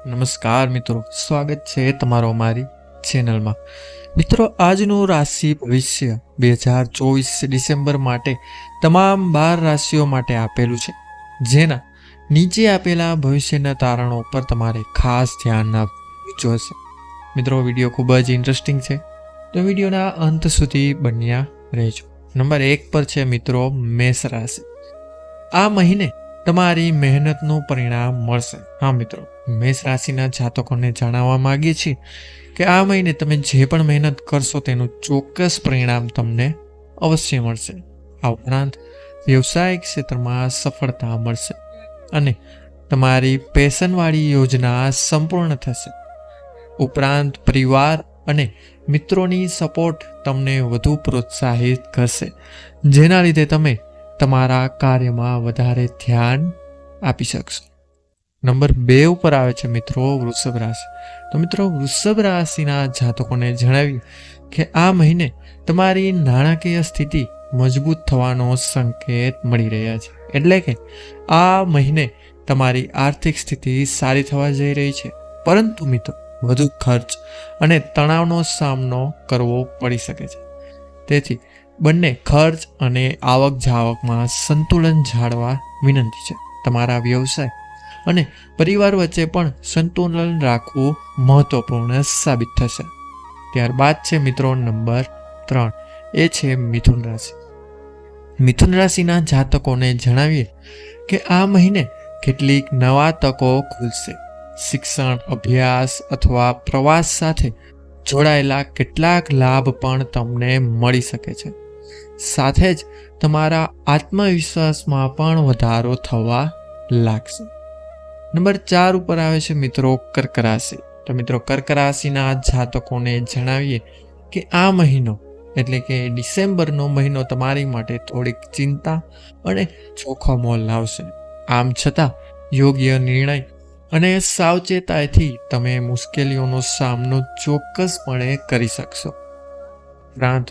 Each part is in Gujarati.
નમસ્કાર મિત્રો, સ્વાગત છે તમારો અમારી ચેનલમાં. મિત્રો, આજનું રાશિ ભવિષ્ય 2024 ડિસેમ્બર માટે તમામ 12 રાશિઓ માટે આપેલું છે, જેના નીચે આપેલા ભવિષ્યના તારણો પર તમારે ખાસ ધ્યાન આપવું જોશે. મિત્રો, વિડીયો ખૂબ જ ઇન્ટરેસ્ટિંગ છે, તો વિડીયોના અંત સુધી બન્યા રહેજો. નંબર 1 પર છે મિત્રો મેષ રાશિ. આ મહિને તમારી મહેનતનું પરિણામ મળશે. હા મિત્રો, મેષ રાશિના જાતકોને જણાવવા માંગીએ છીએ કે આ મહિને તમે જે પણ મહેનત કરશો તેનું ચોક્કસ પરિણામ તમને અવશ્ય મળશે. આ ઉપરાંત વ્યવસાયિક ક્ષેત્રમાં સફળતા મળશે અને તમારી પેશનવાળી યોજના સંપૂર્ણ થશે. ઉપરાંત પરિવાર અને મિત્રોની સપોર્ટ તમને વધુ પ્રોત્સાહિત કરશે, જેના લીધે તમે તમારા કાર્યમાં વધારે ધ્યાન આપી શકશો. નંબર 2 ઉપર આવે છે મિત્રો વૃષભ રાશિ. તો મિત્રો, વૃષભ રાશિના જાતકોને જણાવ્યું કે આ મહિને તમારી નાણાકીય સ્થિતિ મજબૂત થવાનો સંકેત મળી રહ્યા છે. એટલે કે આ મહિને તમારી આર્થિક સ્થિતિ સારી થવા જઈ રહી છે, પરંતુ મિત્રો વધુ ખર્ચ અને તણાવનો સામનો કરવો પડી શકે છે. તેથી બંને ખર્ચ અને આવક જાવકમાં સંતુલન જાળવવા વિનંતી છે. તમારા વ્યવસાય અને પરિવાર વચ્ચે પણ સંતુલન રાખવું મહત્વપૂર્ણ સાબિત થશે. ત્યારબાદ છે મિત્રો નંબર 3, એ છે મિથુન રાશિ. મિથુન રાશિના જાતકોને જણાવીએ કે આ મહિને કેટલીક નવા તકો ખુલશે. શિક્ષણ, અભ્યાસ અથવા પ્રવાસ સાથે જોડાયેલા કેટલાક લાભ પણ તમને મળી શકે છે. સાથે જ તમારા આત્મવિશ્વાસમાં પણ વધારો થવા લાગશે. નંબર 4 ઉપર આવે છે મિત્રો કર્ક રાશિ. તો મિત્રો, કર્ક રાશિના જાતકોને જણાવીએ કે આ મહિનો એટલે કે ડિસેમ્બરનો મહિનો તમારી માટે થોડીક ચિંતા અને જોખમો લાવશે. આમ છતાં યોગ્ય નિર્ણય અને સાવચેતીથી તમે મુશ્કેલીઓનો સામનો ચોક્કસપણે કરી શકશો. ઉપરાંત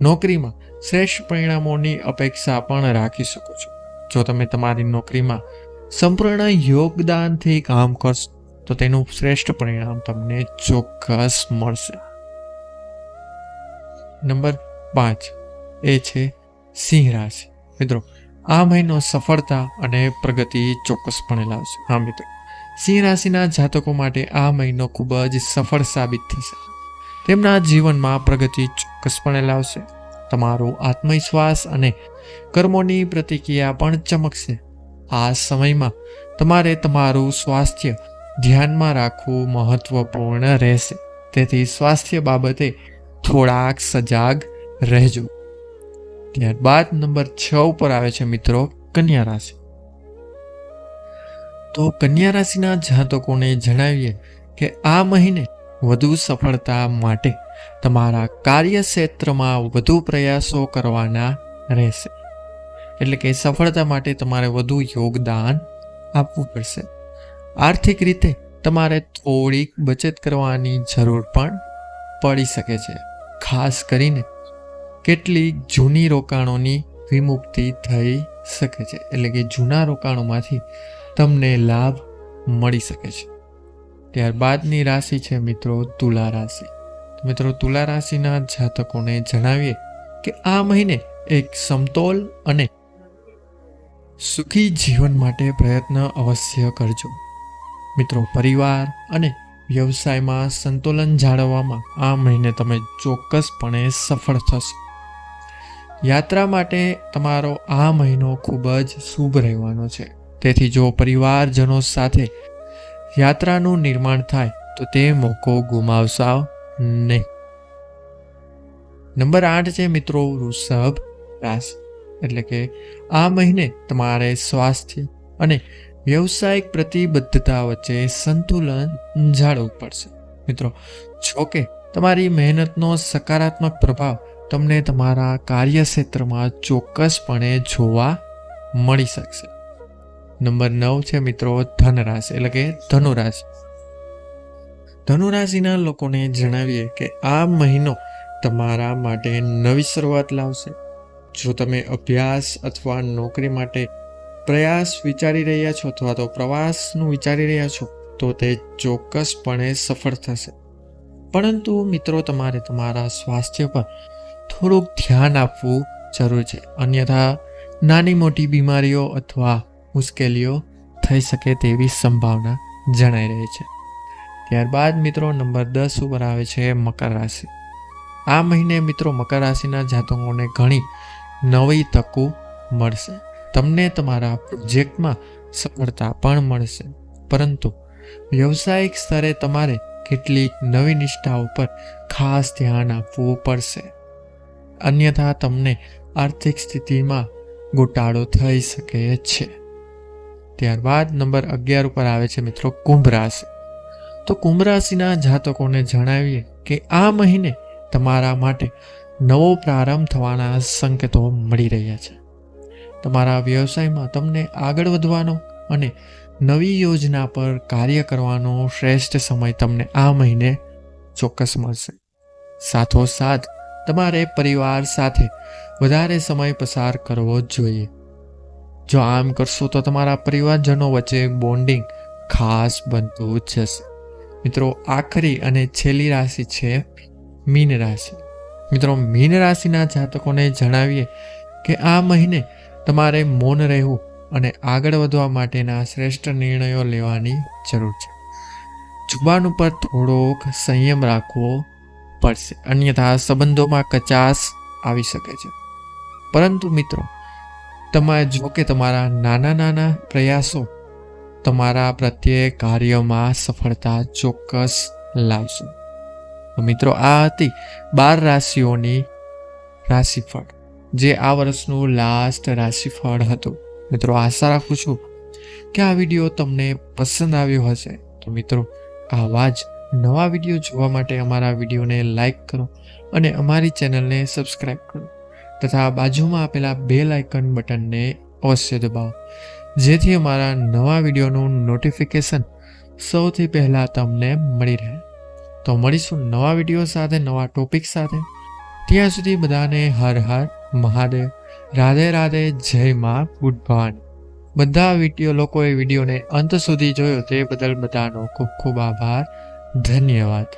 નોકરીમાં શ્રેષ્ઠ પરિણામોની અપેક્ષા પણ રાખી શકો છો. જો તમે તમારી નોકરીમાં સંપૂર્ણ યોગદાનથી કામ કરશો તો તેનું શ્રેષ્ઠ પરિણામ તમને ચોક્કસ મળશે. નંબર 5, એ છે સિંહ રાશિ. મિત્રો, આ મહિનો સફળતા અને પ્રગતિ ચોક્કસપણે લાવશે. હા મિત્રો, સિંહ રાશિના જાતકો માટે આ મહિનો ખૂબ જ સફળ સાબિત થશે. તેમના જીવનમાં પ્રગતિ ચોક્કસપણે લાવશે. તમારો આત્મવિશ્વાસ અને કર્મોની પ્રતિક્રિયા પણ ચમકશે. આ સમયમાં તમારે તમારું સ્વાસ્થ્ય ધ્યાનમાં રાખવું મહત્વપૂર્ણ રહેશે. તેથી સ્વાસ્થ્ય બાબતે થોડાક સજાગ રહેજો. ત્યારબાદ નંબર 6 ઉપર આવે છે મિત્રો કન્યા રાશિ. તો કન્યા રાશિના જાતકોને જણાવીએ કે આ મહિને વધુ સફળતા માટે તમારા કાર્યક્ષેત્રમાં વધુ પ્રયાસો કરવાના રહેશે. એટલે કે સફળતા માટે તમારે વધુ યોગદાન આપવું પડશે. આર્થિક રીતે તમારે થોડીક બચત કરવાની જરૂર પણ પડી શકે છે. ખાસ કરીને કેટલીક જૂની રોકાણોની વિમુક્તિ થઈ શકે છે. એટલે કે જૂના રોકાણોમાંથી તમને લાભ મળી શકે છે. ત્યારબાદની રાશિ છે મિત્રો તુલા રાશિ. મિત્રો, તુલા રાશિના જાતકોને જણાવીએ કે આ મહિને એક સમતોલ અને સુખી જીવન માટે પ્રયત્ન અવશ્ય કરજો. મિત્રો, પરિવાર અને વ્યવસાયમાં સંતુલન જાળવવામાં આ મહિને તમે ચોક્કસપણે સફળ થશો. યાત્રા માટે તમારો આ મહિનો ખૂબ જ શુભ રહેવાનો છે. તેથી જો પરિવારજનો સાથે યાત્રાનું નિર્માણ થાય તો તે મોકો ગુમાવશો નહીં. નંબર 8 છે મિત્રો વૃષભ રાશિ. એટલે કે આ મહિને તમારે સ્વાસ્થ્ય અને વ્યવસાયિક પ્રતિબદ્ધતા વચ્ચે સંતુલન જાળવવું પડશે. મિત્રો, જોકે તમારી મહેનતનો સકારાત્મક પ્રભાવ તમને તમારા કાર્યક્ષેત્રમાં ચોક્કસપણે જોવા મળી શકશે. નંબર 9 છે મિત્રો ધન રાશિ. એટલે કે ધનુ રાશિ. ધનુ રાશિના લોકોને જણાવીએ કે આ મહિનો તમારા માટે નવી શરૂઆત લાવશે. જો તમે અભ્યાસ અથવા નોકરી માટે પ્રયાસ વિચારી રહ્યા છો અથવા તો પ્રવાસનું વિચારી રહ્યા છો તો તે ચોક્કસપણે સફળ થશે. પરંતુ મિત્રો, તમારે તમારા સ્વાસ્થ્ય પર થોડુંક ધ્યાન આપવું જરૂર છે, અન્યથા નાની મોટી બીમારીઓ અથવા મુશ્કેલીઓ થઈ શકે તેવી સંભાવના જણાઈ રહી છે. ત્યારબાદ મિત્રો નંબર 10 ઉપર આવે છે મકર રાશિ. આ મહિને મિત્રો મકર રાશિના જાતકોને ઘણી નવી તકો મળશે. તમને તમારા પ્રોજેક્ટમાં સફળતા પણ મળશે, પરંતુ વ્યવસાયિક સ્તરે તમારે કેટલીક નવી નિષ્ઠાઓ પર ખાસ ધ્યાન આપવું પડશે, અન્યથા તમને આર્થિક સ્થિતિમાં ઘટાડો થઈ શકે છે. ત્યારબાદ નંબર 11 ઉપર આવે છે મિત્રો કુંભ રાશિ. તો કુંભ રાશિના જાતકોને જણાવીએ કે આ મહિને તમારા માટે નવો પ્રારંભ થવાના સંકેતો મળી રહ્યા છે. તમારા વ્યવસાયમાં તમને આગળ વધવાનો અને નવી યોજના પર કાર્ય કરવાનો શ્રેષ્ઠ સમય તમને આ મહિને ચોક્કસ મળશે. સાથોસાથ તમારે પરિવાર સાથે વધારે સમય પસાર કરવો જોઈએ. જો આમ કરશો તો તમારા પરિવારજનો વચ્ચે બોન્ડિંગ ખાસ બનતું જશે. મિત્રો, આખરી અને છેલ્લી રાશિ છે મીન રાશિ. મિત્રો, મીન રાશિના જાતકોને જણાવીએ કે આ મહિને તમારે મૌન રહેવું અને આગળ વધવા માટેના શ્રેષ્ઠ નિર્ણયો લેવાની જરૂર છે. જુબાન ઉપર થોડોક સંયમ રાખવો પડશે, અન્યથા સંબંધોમાં કચાશ આવી શકે છે. પરંતુ મિત્રો, જો કે તમારા નાના નાના પ્રયાસો તમારા પ્રત્યે કાર્યમાં સફળતા ચોક્કસ લાવશે. તો મિત્રો, આ હતી 12 રાશિઓની રાશિફળ, જે આ વર્ષનું લાસ્ટ રાશિફળ હતું. મિત્રો, આશા રાખું છું કે આ વિડીયો તમને પસંદ આવ્યો હશે. તો મિત્રો, આવા જ નવા વિડીયો જોવા માટે અમારા વિડીયોને લાઈક કરો અને અમારી ચેનલને સબસ્ક્રાઈબ કરો તથા બાજુમાં આપેલા બેલ આઇકન બટનને અવશ્ય દબાવો, જેથી અમારા નવા વિડીયોનું નોટિફિકેશન સૌથી પહેલાં તમને મળી રહે. તો મળીશું નવા વિડીયો સાથે, નવા ટોપિક સાથે. ત્યાં સુધી બધાને હર હર મહાદેવ, રાધે રાધે, જય માં ગુડ ભવાની. બધા લોકોએ વિડીયોને અંત સુધી જોયો તે બદલ બધાનો ખૂબ ખૂબ આભાર. ધન્યવાદ.